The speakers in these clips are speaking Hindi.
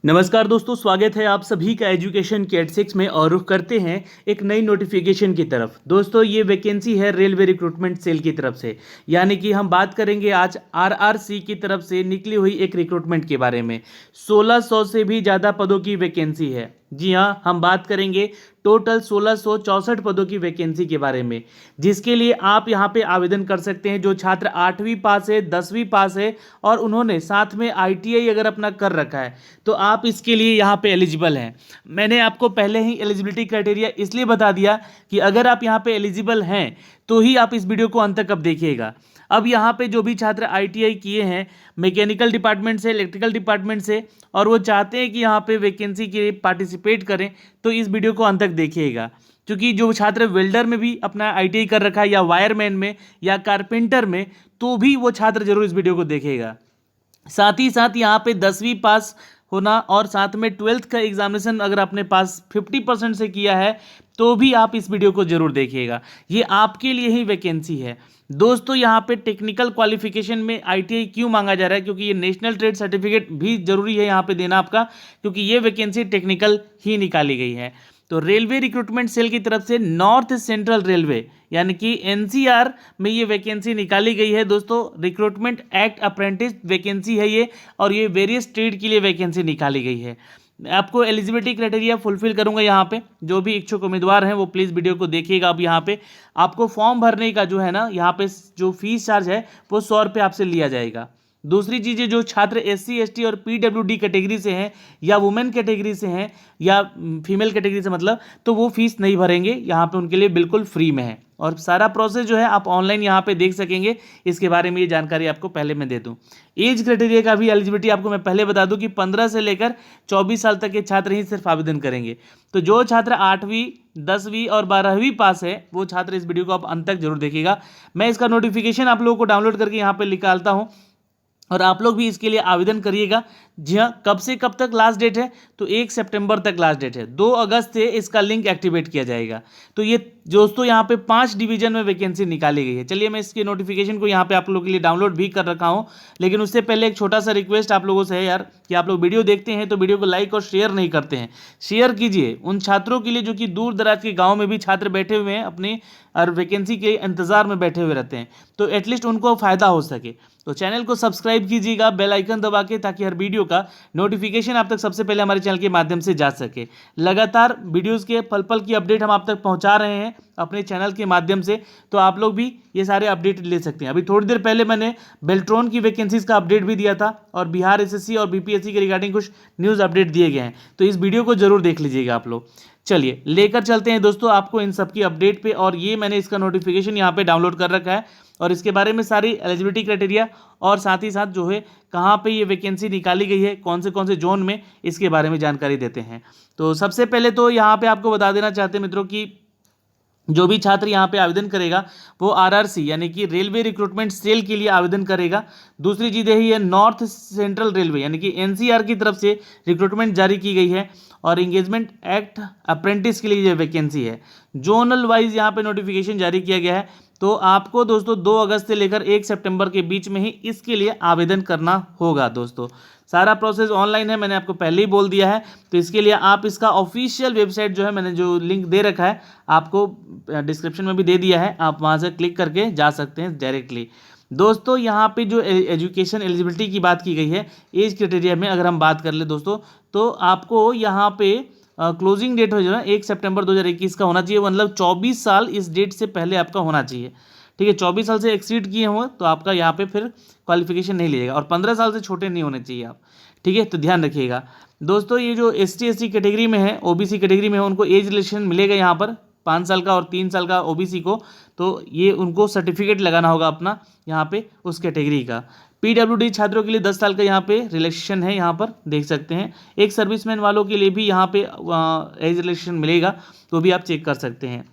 नमस्कार दोस्तों, स्वागत है आप सभी का एजुकेशन कैट 6 में और रुख करते हैं एक नई नोटिफिकेशन की तरफ। दोस्तों ये वैकेंसी है रेलवे रिक्रूटमेंट सेल की तरफ से, यानी कि हम बात करेंगे आज आरआरसी की तरफ से निकली हुई एक रिक्रूटमेंट के बारे में। 1600 से भी ज़्यादा पदों की वैकेंसी है। जी हाँ, हम बात करेंगे टोटल 1664 पदों की वैकेंसी के बारे में, जिसके लिए आप यहाँ पे आवेदन कर सकते हैं। जो छात्र 8वीं पास है, 10वीं पास है और उन्होंने साथ में आईटीआई अगर अपना कर रखा है तो आप इसके लिए यहाँ पे एलिजिबल हैं। मैंने आपको पहले ही एलिजिबिलिटी क्राइटेरिया इसलिए बता दिया कि अगर आप यहाँ पे एलिजिबल हैं तो ही आप इस वीडियो को अंत तक अब देखिएगा। अब यहाँ पे जो भी छात्र आईटीआई किए हैं मैकेनिकल डिपार्टमेंट से, इलेक्ट्रिकल डिपार्टमेंट से, और वो चाहते हैं कि यहाँ पे वैकेंसी के लिए पार्टिसिपेट करें तो इस वीडियो को अंत तक देखिएगा। क्योंकि जो छात्र वेल्डर में भी अपना आईटीआई कर रखा है या वायरमैन में या कारपेंटर में, तो भी वो छात्र जरूर इस वीडियो को देखेगा। साथ ही साथ यहाँ पे 10वीं पास होना और साथ में 12th का एग्जामिनेशन अगर आपने पास 50% से किया है तो भी आप इस वीडियो को जरूर देखिएगा। ये आपके लिए ही वैकेंसी है। दोस्तों यहाँ पे टेक्निकल क्वालिफिकेशन में आईटीआई क्यों मांगा जा रहा है? क्योंकि ये नेशनल ट्रेड सर्टिफिकेट भी जरूरी है यहाँ पे देना आपका, क्योंकि ये वैकेंसी टेक्निकल ही निकाली गई है। तो रेलवे रिक्रूटमेंट सेल की तरफ से नॉर्थ सेंट्रल रेलवे यानी कि एनसीआर में ये वैकेंसी निकाली गई है। दोस्तों रिक्रूटमेंट एक्ट अप्रेंटिस वैकेंसी है ये, और ये वेरियस ट्रेड के लिए वैकेंसी निकाली गई है। आपको एलिजिबिलिटी क्राइटेरिया फुलफिल करूंगा। यहाँ पे जो भी इच्छुक उम्मीदवार हैं वो प्लीज़ वीडियो को देखिएगा। अब यहाँ पे आपको फॉर्म भरने का जो है ना, यहाँ पे जो फीस चार्ज है वो 100 रुपये आपसे लिया जाएगा। दूसरी चीज़ें, जो छात्र एससी एसटी और पीडब्ल्यूडी कैटेगरी से हैं या वुमेन कैटेगरी से हैं या फीमेल कैटेगरी से मतलब, तो वो फीस नहीं भरेंगे। यहाँ पे उनके लिए बिल्कुल फ्री में है और सारा प्रोसेस जो है आप ऑनलाइन यहाँ पे देख सकेंगे। इसके बारे में ये जानकारी आपको पहले मैं दे दूँ। एज क्राइटेरिया का भी एलिजिबिलिटी आपको मैं पहले बता दूँ कि 15 से लेकर 24 साल तक के छात्र ही सिर्फ आवेदन करेंगे। तो जो छात्र 8वीं 10वीं और 12वीं पास है वो छात्र इस वीडियो को आप अंत तक जरूर देखिएगा। मैं इसका नोटिफिकेशन आप लोगों को डाउनलोड करके यहाँ पर निकालता हूँ और आप लोग भी इसके लिए आवेदन करिएगा। जी हाँ, कब से कब तक लास्ट डेट है? तो 1 सितंबर तक लास्ट डेट है। 2 अगस्त से इसका लिंक एक्टिवेट किया जाएगा। तो ये दोस्तों यहाँ पे 5 डिवीजन में वैकेंसी निकाली गई है। चलिए मैं इसके नोटिफिकेशन को यहाँ पे आप लोगों के लिए डाउनलोड भी कर रखा हूँ, लेकिन उससे पहले एक छोटा सा रिक्वेस्ट आप लोगों से है यार कि आप लोग वीडियो देखते हैं तो वीडियो को लाइक और शेयर नहीं करते हैं। शेयर कीजिए उन छात्रों के लिए जो कि दूर दराज के गाँव में भी छात्र बैठे हुए हैं अपने और वैकेंसी के इंतजार में बैठे हुए रहते हैं, तो एटलीस्ट उनको फ़ायदा हो सके। तो चैनल को सब्सक्राइब कीजिएगा बेल आइकन दबा के, ताकि हर वीडियो का नोटिफिकेशन आप तक सबसे पहले हमारे चैनल के माध्यम से जा सके। लगातार वीडियोस के पल पल की अपडेट हम आप तक पहुंचा रहे हैं अपने चैनल के माध्यम से, तो आप लोग भी ये सारे अपडेट ले सकते हैं। अभी थोड़ी देर पहले मैंने बेल्ट्रॉन की वैकेंसीज का अपडेट भी दिया था और बिहार एसएससी और बीपीएससी के रिगार्डिंग कुछ न्यूज़ अपडेट दिए गए हैं, तो इस वीडियो को जरूर देख लीजिएगा आप लोग। चलिए लेकर चलते हैं दोस्तों आपको इन सब की अपडेट पे, और ये मैंने इसका नोटिफिकेशन यहाँ पे डाउनलोड कर रखा है और इसके बारे में सारी एलिजिबिलिटी क्राइटेरिया और साथ ही साथ जो है कहाँ पे ये वैकेंसी निकाली गई है, कौन से जोन में, इसके बारे में जानकारी देते हैं। तो सबसे पहले तो यहाँ पे आपको बता देना चाहते हैं मित्रों कि जो भी छात्र यहाँ पे आवेदन करेगा वो आरआरसी यानी कि रेलवे रिक्रूटमेंट सेल के लिए आवेदन करेगा। दूसरी चीज़ यही है, नॉर्थ सेंट्रल रेलवे यानी कि एनसीआर की तरफ से रिक्रूटमेंट जारी की गई है और इंगेजमेंट एक्ट अप्रेंटिस के लिए ये वैकेंसी है। जोनल वाइज यहाँ पे नोटिफिकेशन जारी किया गया है। तो आपको दोस्तों 2 अगस्त से लेकर 1 सितंबर के बीच में ही इसके लिए आवेदन करना होगा। दोस्तों सारा प्रोसेस ऑनलाइन है, मैंने आपको पहले ही बोल दिया है। तो इसके लिए आप इसका ऑफिशियल वेबसाइट जो है, मैंने जो लिंक दे रखा है आपको डिस्क्रिप्शन में भी दे दिया है, आप वहाँ से क्लिक करके जा सकते हैं डायरेक्टली। दोस्तों यहाँ पे जो एजुकेशन एलिजिबिलिटी की बात की गई है एज क्राइटेरिया में, अगर हम बात कर ले दोस्तों, तो आपको यहाँ पे क्लोजिंग डेट हो जाए 1 सितंबर 2021 का होना चाहिए, मतलब 24 साल इस डेट से पहले आपका होना चाहिए। ठीक है, 24 साल से एक्सीड किए हुए तो आपका यहाँ पे फिर क्वालिफिकेशन नहीं लिएगा, और 15 साल से छोटे नहीं होने चाहिए आप। ठीक है, तो ध्यान रखिएगा दोस्तों। ये जो एसटी एससी कैटेगरी में है, ओबीसी कैटेगरी में है, उनको एज रिलेक्शन मिलेगा यहाँ पर 5 साल का और 3 साल का ओबीसी को, तो ये उनको सर्टिफिकेट लगाना होगा अपना यहाँ पे उस कैटेगरी का। पीडब्ल्यूडी छात्रों के लिए 10 साल का यहाँ पे रिलेक्शन है, यहाँ पर देख सकते हैं। एक सर्विसमैन वालों के लिए भी यहाँ पे एज रिलेक्शन मिलेगा, तो भी आप चेक कर सकते हैं।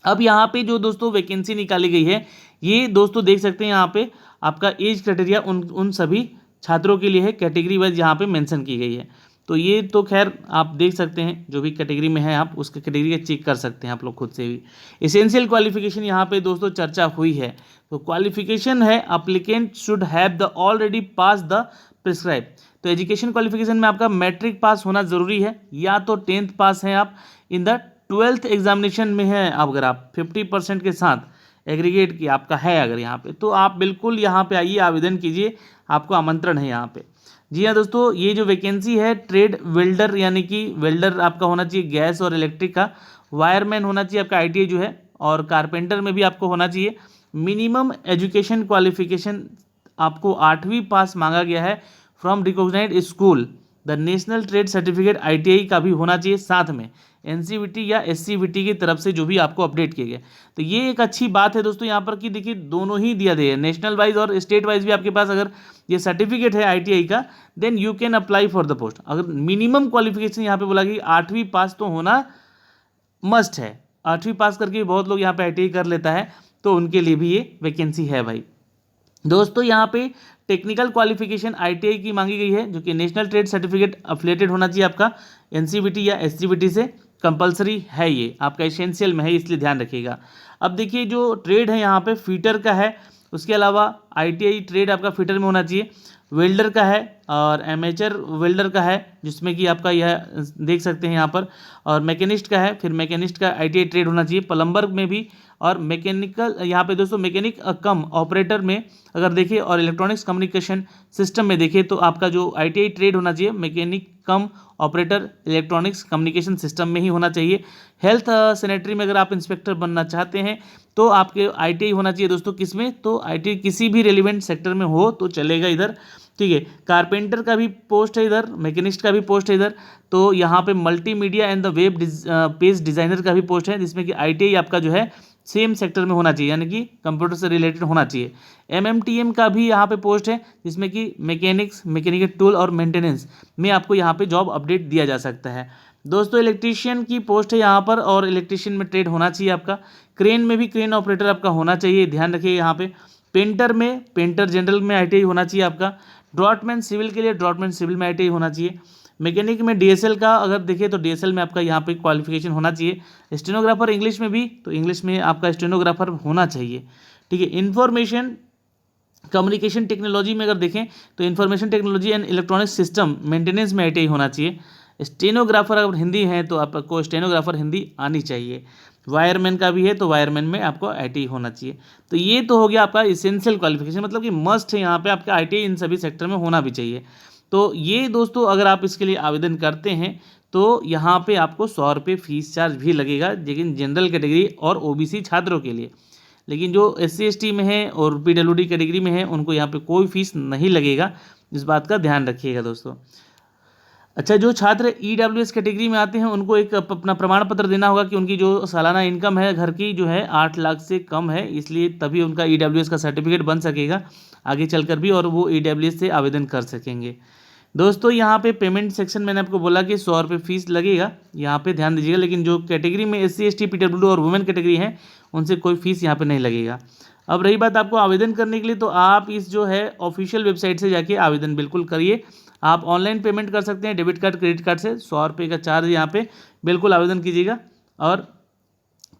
अब यहाँ पे जो दोस्तों वैकेंसी निकाली गई है, ये दोस्तों देख सकते हैं यहाँ पे आपका एज क्राइटेरिया उन सभी छात्रों के लिए है, कैटेगरी वाइज यहाँ पे मेंशन की गई है। तो ये तो खैर आप देख सकते हैं, जो भी कैटेगरी में है आप उसके कैटेगरी का चेक कर सकते हैं आप लोग खुद से भी। एसेंशियल क्वालिफिकेशन यहाँ पे दोस्तों चर्चा हुई है, तो क्वालिफिकेशन है applicant should have the already pass the prescribe. तो एजुकेशन क्वालिफिकेशन में आपका मैट्रिक पास होना ज़रूरी है, या तो 10th पास हैं आप, इन द 12th एग्जामिनेशन में है अगर आप 50% के साथ एग्रीगेट की आपका है अगर यहाँ पे, तो आप बिल्कुल यहाँ पे आइए, आवेदन कीजिए, आपको आमंत्रण है यहाँ पे। जी हाँ दोस्तों, ये जो वैकेंसी है ट्रेड वेल्डर, यानी कि वेल्डर आपका होना चाहिए गैस और इलेक्ट्रिक का, वायरमैन होना चाहिए आपका आईटीआई जो है, और कारपेंटर में भी आपको होना चाहिए। मिनिमम एजुकेशन क्वालिफिकेशन आपको 8वीं पास मांगा गया है from recognized school. The national trade certificate ITI का भी होना चाहिए साथ में, एनसीवीटी या एससीवीटी की तरफ से जो भी आपको अपडेट किए गए। तो ये एक अच्छी बात है दोस्तों यहाँ पर कि देखिए दोनों ही दिया गया है, नेशनल वाइज और स्टेट वाइज भी आपके पास अगर ये सर्टिफिकेट है आईटीआई का, then you can apply for the post. अगर मिनिमम क्वालिफिकेशन यहाँ पे बोला कि 8वीं पास तो होना मस्ट है, 8वीं पास करके भी बहुत लोग यहाँ पे आईटीआई कर लेता है, तो उनके लिए भी ये वैकेंसी है भाई। दोस्तों यहाँ पे टेक्निकल क्वालिफिकेशन आईटीआई की मांगी गई है, जो कि नेशनल ट्रेड सर्टिफिकेट अफिलेटेड होना चाहिए आपका एनसीवीटी या एससीवीटी से, कंपलसरी है, ये आपका एसेंशियल में है, इसलिए ध्यान रखिएगा। अब देखिए जो ट्रेड है यहाँ पे फीटर का है, उसके अलावा आईटीआई ट्रेड आपका फीटर में होना चाहिए, वेल्डर का है और एमेचर वेल्डर का है, जिसमें कि आपका यह देख सकते हैं यहाँ पर, और मैकेनिस्ट का है, फिर मैकेनिस्ट का आईटीआई ट्रेड होना चाहिए, प्लम्बर में भी, और मैकेनिकल यहाँ पे दोस्तों मैकेनिक कम ऑपरेटर में अगर देखें, और इलेक्ट्रॉनिक्स कम्युनिकेशन सिस्टम में देखें तो आपका जो आईटीआई ट्रेड होना चाहिए मैकेनिक कम ऑपरेटर इलेक्ट्रॉनिक्स कम्युनिकेशन सिस्टम में ही होना चाहिए। हेल्थ सैनिटरी में अगर आप इंस्पेक्टर बनना चाहते हैं तो आपके आईटीआई होना चाहिए दोस्तों, किसमें, तो आईटीआई किसी भी रेलिवेंट सेक्टर में हो तो चलेगा इधर, ठीक है। कारपेंटर का भी पोस्ट है इधर, मैकेनिस्ट का भी पोस्ट है इधर, तो यहाँ पे multimedia and the web page designer का भी पोस्ट है, जिसमें कि आईटीआई आपका जो है सेम सेक्टर में होना चाहिए, यानी कि कंप्यूटर से रिलेटेड होना चाहिए। एमएमटीएम का भी यहाँ पे पोस्ट है, जिसमें कि मैकेनिक्स, मैकेनिकल टूल और मेंटेनेंस में आपको यहाँ पे जॉब अपडेट दिया जा सकता है। दोस्तों इलेक्ट्रीशियन की पोस्ट है यहाँ पर, और इलेक्ट्रीशियन में ट्रेड होना चाहिए आपका। क्रेन में भी क्रेन ऑपरेटर आपका होना चाहिए, ध्यान रखिए यहाँ पे। पेंटर में पेंटर जनरल में आईटीआई होना चाहिए आपका। ड्रॉटमैन सिविल के लिए ड्रॉटमैन सिविल में आईटीआई होना चाहिए। मैकेनिक में डीएसएल का अगर देखें तो डीएसएल में आपका यहाँ पे क्वालिफिकेशन होना चाहिए। स्टेनोग्राफर इंग्लिश में भी, तो इंग्लिश में आपका स्टेनोग्राफर होना चाहिए, ठीक है। इन्फॉर्मेशन कम्युनिकेशन टेक्नोलॉजी में अगर देखें तो information technology and electronic system maintenance में आईटीआई होना चाहिए। स्टेनोग्राफर अगर हिंदी है तो आपको स्टेनोग्राफर हिंदी आनी चाहिए। वायरमैन का भी है तो वायरमैन में आपको आईटीआई होना चाहिए। तो ये तो हो गया आपका इसेंशियल क्वालिफिकेशन, मतलब कि मस्ट है यहाँ पे आपका आईटीआई इन सभी सेक्टर में होना भी चाहिए। तो ये दोस्तों अगर आप इसके लिए आवेदन करते हैं तो यहाँ पे आपको 100 रुपये फीस चार्ज भी लगेगा, लेकिन जनरल कैटेगरी और ओबीसी छात्रों के लिए। लेकिन जो एससी एसटी में है और पीडब्ल्यूडी कैटेगरी में है उनको यहाँ पे कोई फीस नहीं लगेगा, इस बात का ध्यान रखिएगा दोस्तों। अच्छा, जो छात्र ईडब्ल्यूएस कैटेगरी में आते हैं उनको एक अपना प्रमाण पत्र देना होगा कि उनकी जो सालाना इनकम है घर की जो है 8 लाख से कम है, इसलिए तभी उनका ईडब्ल्यूएस का सर्टिफिकेट बन सकेगा आगे चलकर भी, और वो ईडब्ल्यूएस से आवेदन कर सकेंगे। दोस्तों यहाँ पे पेमेंट सेक्शन मैंने आपको बोला कि 100 रुपये फीस लगेगा, यहाँ पे ध्यान दीजिएगा। लेकिन जो कैटेगरी में एससी एसटी पीडब्ल्यूडी और वुमेन कैटेगरी है उनसे कोई फीस यहाँ पे नहीं लगेगा। अब रही बात आपको आवेदन करने के लिए, तो आप इस जो है ऑफिशियल वेबसाइट से जाके आवेदन बिल्कुल करिए। आप ऑनलाइन पेमेंट कर सकते हैं डेबिट कार्ड क्रेडिट कार्ड से, 100 रुपये का चार्ज यहाँ पे बिल्कुल आवेदन कीजिएगा। और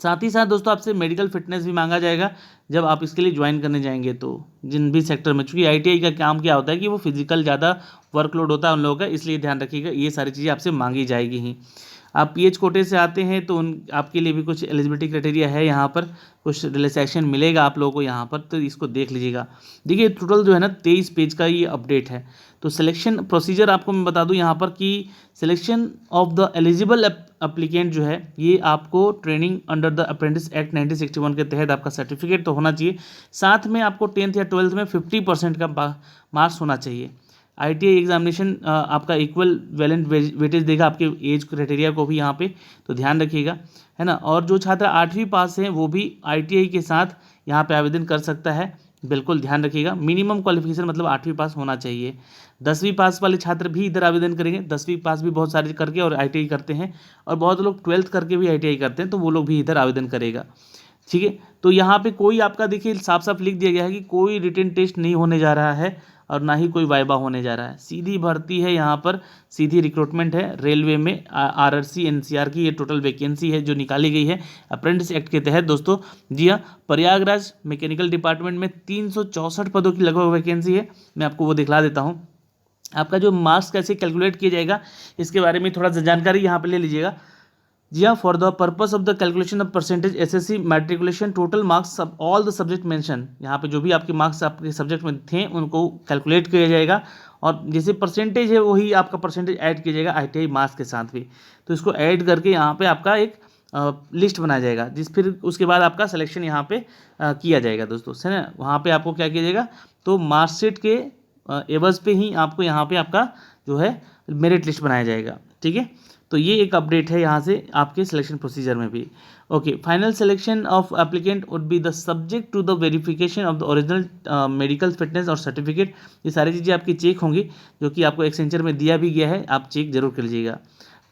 साथ ही साथ दोस्तों आपसे मेडिकल फिटनेस भी मांगा जाएगा जब आप इसके लिए ज्वाइन करने जाएंगे, तो जिन भी सेक्टर में, चूँकि आईटीआई का काम क्या होता है कि वो फिजिकल ज़्यादा वर्कलोड होता है उन लोगों का, इसलिए ध्यान रखिएगा ये सारी चीज़ें आपसे मांगी जाएगी ही। आप पीएच कोटे से आते हैं तो उन आपके लिए भी कुछ एलिजिबिलिटी क्राइटेरिया है, यहाँ पर कुछ रिलैक्सेशन मिलेगा आप लोगों को यहाँ पर, तो इसको देख लीजिएगा। देखिए टोटल जो है ना 23 पेज का ये अपडेट है। तो सिलेक्शन प्रोसीजर आपको मैं बता दूं यहाँ पर कि selection of the eligible applicant जो है ये आपको training under the apprentice act 1961 के तहत आपका सर्टिफिकेट तो होना चाहिए, साथ में आपको 10th या 12th में 50% का मार्क्स होना चाहिए। आईटीआई एग्जामिनेशन आपका इक्वल वैलेंट वेटेज देगा आपके एज क्राइटेरिया को भी यहाँ पे, तो ध्यान रखिएगा, है ना। और जो छात्र 8वीं पास हैं वो भी आईटीआई के साथ यहाँ पे आवेदन कर सकता है, बिल्कुल ध्यान रखिएगा। मिनिमम क्वालिफिकेशन मतलब 8वीं पास होना चाहिए। 10वीं पास वाले छात्र भी इधर आवेदन करेंगे, 10वीं पास भी बहुत सारे करके और आईटीआई करते हैं, और बहुत लोग 12th करके भी आईटीआई करते हैं, तो वो लोग भी इधर आवेदन करेगा, ठीक है। तो यहाँ पे कोई आपका देखिए साफ साफ लिख दिया गया है कि कोई रिटन टेस्ट नहीं होने जा रहा है और ना ही कोई वाइबा होने जा रहा है, सीधी भर्ती है यहाँ पर, सीधी रिक्रूटमेंट है। रेलवे में आरआरसी एनसीआर की ये टोटल वैकेंसी है जो निकाली गई है अप्रेंटिस एक्ट के तहत दोस्तों। जी हाँ, प्रयागराज मैकेनिकल डिपार्टमेंट में 364 पदों की लगभग वैकेंसी है, मैं आपको वो दिखला देता हूँ। आपका जो मार्क्स कैसे कैलकुलेट किया जाएगा इसके बारे में थोड़ा सा जानकारी यहाँ पे ले लीजिएगा। जी हाँ, for the purpose of the calculation of percentage SSC matriculation total marks all the subject mention, यहाँ पे जो भी आपके मार्क्स आपके सब्जेक्ट में थे उनको कैलकुलेट किया जाएगा और जैसे परसेंटेज है वही आपका परसेंटेज ऐड किया जाएगा आईटीआई मार्क्स के साथ भी। तो इसको ऐड करके यहाँ पे आपका एक लिस्ट बनाया जाएगा जिस फिर उसके बाद आपका सिलेक्शन यहाँ पे किया जाएगा दोस्तों, है ना। वहाँ पे आपको क्या किया जाएगा, तो मार्कशीट के एवज पे ही आपको यहाँ पे आपका जो है मेरिट लिस्ट बनाया जाएगा, ठीक है। तो ये एक अपडेट है यहाँ से आपके सिलेक्शन प्रोसीजर में भी। Okay, final selection of applicant would be the subject to the verification of the original medical fitness और सर्टिफिकेट। ये सारी चीज़ें आपकी चेक होंगी जो कि आपको एक्सेंचर में दिया भी गया है, आप चेक जरूर कर लीजिएगा।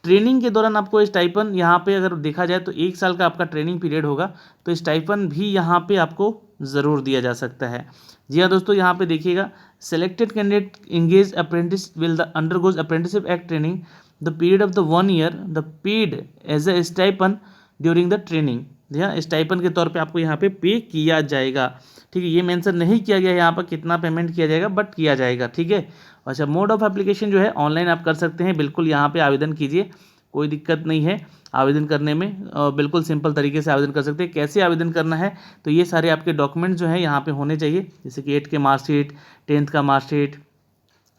ट्रेनिंग के दौरान आपको स्टाइपन यहाँ पे अगर देखा जाए तो 1 साल का आपका ट्रेनिंग पीरियड होगा, तो स्टाइपन भी यहाँ पे आपको ज़रूर दिया जा सकता है। जी हाँ दोस्तों, यहाँ पे देखिएगा, selected candidate engage apprentice will the undergoes apprenticeship act training the period of the 1 year the paid as a stipend during the training. जी हाँ, स्टाइपन के तौर पे आपको यहाँ पे पे किया जाएगा, ठीक है। ये मेंशन नहीं किया गया यहाँ पर कितना पेमेंट किया जाएगा, बट किया जाएगा, ठीक है। अच्छा, मोड ऑफ एप्लीकेशन जो है ऑनलाइन आप कर सकते हैं, बिल्कुल यहाँ पे आवेदन कीजिए, कोई दिक्कत नहीं है आवेदन करने में, बिल्कुल सिंपल तरीके से आवेदन कर सकते हैं। कैसे आवेदन करना है, तो ये सारे आपके डॉक्यूमेंट जो हैं यहाँ पे होने चाहिए, जैसे कि 8 के मार्कशीट, 10th का मार्कशीट,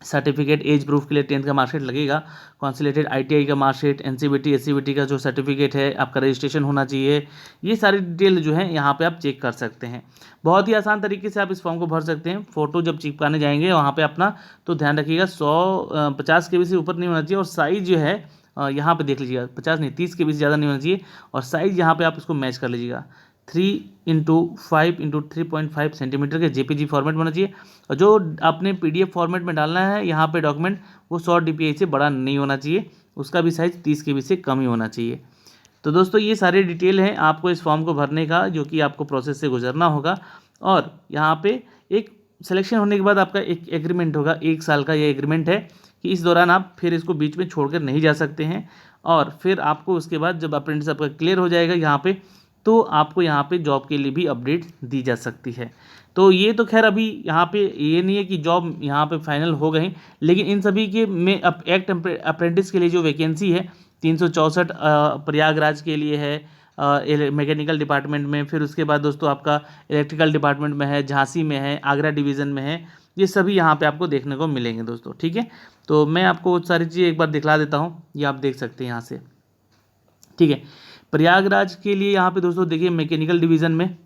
सर्टिफिकेट, एज प्रूफ के लिए 10th का मार्कशीट लगेगा, कॉन्सुलेटेड आईटीआई का मार्कशीट, एनसीबीटी एससीबीटी का जो सर्टिफिकेट है, आपका रजिस्ट्रेशन होना चाहिए। ये सारी डिटेल जो है यहाँ पे आप चेक कर सकते हैं। बहुत ही आसान तरीके से आप इस फॉर्म को भर सकते हैं। फ़ोटो जब चिपकाने जाएंगे वहाँ पे अपना तो ध्यान रखिएगा 50 KB से ऊपर नहीं होना चाहिए, और साइज़ जो है यहाँ पे देख लीजिएगा 50 नहीं 30 KB से ज़्यादा नहीं होना चाहिए, और साइज़ यहाँ पे आप इसको मैच कर लीजिएगा। 3x5x3.5 सेंटीमीटर के जेपीजी फॉर्मेट होना चाहिए, और जो आपने पीडीएफ फॉर्मेट में डालना है यहाँ पे डॉक्यूमेंट, वो 100 DPI से बड़ा नहीं होना चाहिए, उसका भी साइज़ 30 KB से कम ही होना चाहिए। तो दोस्तों ये सारे डिटेल हैं आपको इस फॉर्म को भरने का, जो कि आपको प्रोसेस से गुजरना होगा। और यहाँ पे एक सिलेक्शन होने के बाद आपका एक एग्रीमेंट होगा, 1 साल का ये एग्रीमेंट है कि इस दौरान आप फिर इसको बीच में छोड़कर नहीं जा सकते हैं, और फिर आपको उसके बाद जब अप्रेंटिस आपका क्लियर हो जाएगा यहाँ पे, तो आपको यहाँ पे जॉब के लिए भी अपडेट दी जा सकती है। तो ये तो खैर अभी यहाँ पे ये नहीं है कि जॉब यहाँ पे फाइनल हो गई, लेकिन इन सभी के में एक्ट अप्रेंटिस के लिए जो वैकेंसी है 364 प्रयागराज के लिए है, मैकेनिकल डिपार्टमेंट में, फिर उसके बाद दोस्तों आपका इलेक्ट्रिकल डिपार्टमेंट में है, झांसी में है, आगरा डिवीज़न में है, ये सभी यहाँ पे आपको देखने को मिलेंगे दोस्तों, ठीक है। तो मैं आपको सारी चीज़ें एक बार दिखला देता हूँ, ये आप देख सकते हैं यहाँ से, ठीक है। प्रयागराज के लिए यहाँ पे दोस्तों देखिए मैकेनिकल डिवीज़न में,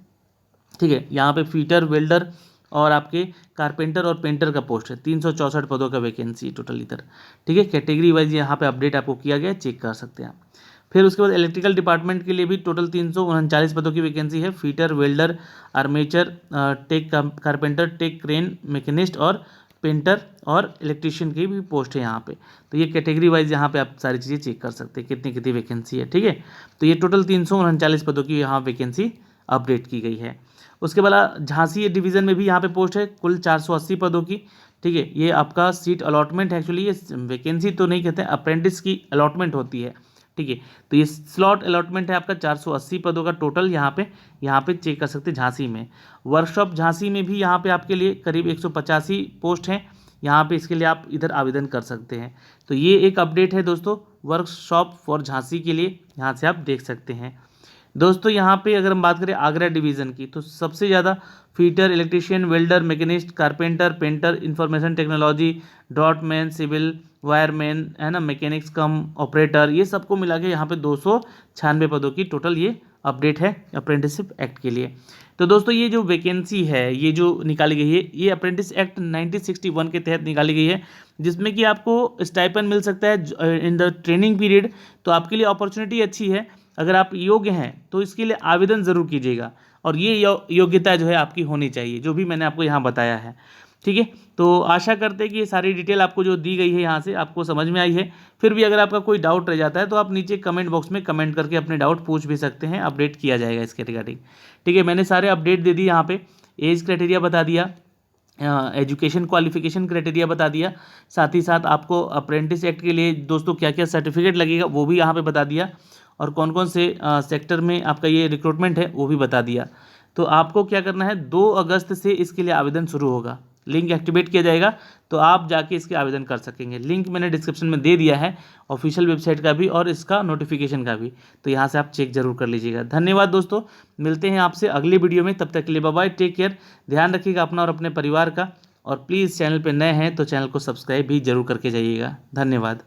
ठीक है, यहाँ पे फीटर, वेल्डर और आपके कारपेंटर और पेंटर का पोस्ट है, 364 पदों का वैकेंसी टोटल इधर, ठीक है। कैटेगरी वाइज यहाँ पे अपडेट आपको किया गया है, चेक कर सकते हैं आप। फिर उसके बाद इलेक्ट्रिकल डिपार्टमेंट के लिए भी टोटल 339 पदों की वैकेंसी है, fitter, welder, armature, tech carpenter, tech crane machinist और पेंटर और इलेक्ट्रीशियन की भी पोस्ट है यहाँ पे। तो ये कैटेगरी वाइज यहाँ पे आप सारी चीज़ें चेक कर सकते हैं कितनी कितनी वैकेंसी है, ठीक है। तो ये टोटल 339 पदों की यहाँ वैकेंसी अपडेट की गई है। उसके बाद झांसी डिवीज़न में भी यहाँ पे पोस्ट है कुल 480 पदों की, ठीक है। ये आपका सीट अलॉटमेंट है, एक्चुअली ये वैकेंसी तो नहीं कहते हैं, अप्रेंटिस की अलॉटमेंट होती है, ठीक है। तो ये स्लॉट अलॉटमेंट है आपका 480 पदों का टोटल यहाँ पे चेक कर सकते हैं झांसी में। वर्कशॉप झांसी में भी यहाँ पे आपके लिए करीब 185 पोस्ट हैं, यहाँ पे इसके लिए आप इधर आवेदन कर सकते हैं। तो ये एक अपडेट है दोस्तों वर्कशॉप फॉर झांसी के लिए, यहाँ से आप देख सकते हैं। दोस्तों यहाँ पे अगर हम बात करें आगरा डिवीज़न की, तो सबसे ज़्यादा fitter, electrician, welder, machinist, carpenter, painter, information technology, draughtsman, civil, wireman, है ना, मैकेनिक्स कम ऑपरेटर, ये सबको मिला के यहाँ पे 296 पदों की टोटल ये अपडेट है अप्रेंटिसशिप एक्ट के लिए। तो दोस्तों ये जो वैकेंसी है ये जो निकाली गई है, ये अप्रेंटिस एक्ट 1961 के तहत निकाली गई है, जिसमें कि आपको स्टाइपेंड मिल सकता है इन द ट्रेनिंग पीरियड। तो आपके लिए अपॉर्चुनिटी अच्छी है, अगर आप योग्य हैं तो इसके लिए आवेदन ज़रूर कीजिएगा, और ये योग्यता जो है आपकी होनी चाहिए, जो भी मैंने आपको यहाँ बताया है, ठीक है। तो आशा करते हैं कि ये सारी डिटेल आपको जो दी गई है यहाँ से आपको समझ में आई है। फिर भी अगर आपका कोई डाउट रह जाता है तो आप नीचे कमेंट बॉक्स में कमेंट करके अपने डाउट पूछ भी सकते हैं, अपडेट किया जाएगा इसके रिगार्डिंग, ठीक है। मैंने सारे अपडेट दे दिए, यहाँ पे एज क्राइटेरिया बता दिया, एजुकेशन क्वालिफिकेशन क्राइटेरिया बता दिया, साथ ही साथ आपको अप्रेंटिस एक्ट के लिए दोस्तों क्या क्या सर्टिफिकेट लगेगा वो भी यहाँ पे बता दिया, और कौन कौन से सेक्टर में आपका ये रिक्रूटमेंट है वो भी बता दिया। तो आपको क्या करना है, 2 अगस्त से इसके लिए आवेदन शुरू होगा, लिंक एक्टिवेट किया जाएगा तो आप जाके इसके आवेदन कर सकेंगे। लिंक मैंने डिस्क्रिप्शन में दे दिया है, ऑफिशियल वेबसाइट का भी और इसका नोटिफिकेशन का भी, तो यहाँ से आप चेक जरूर कर लीजिएगा। धन्यवाद दोस्तों, मिलते हैं आपसे अगली वीडियो में, तब तक के लिए बाय बाय, टेक केयर, ध्यान रखिएगा अपना और अपने परिवार का, और प्लीज़ चैनल पर नए हैं तो चैनल को सब्सक्राइब भी जरूर करके जाइएगा। धन्यवाद।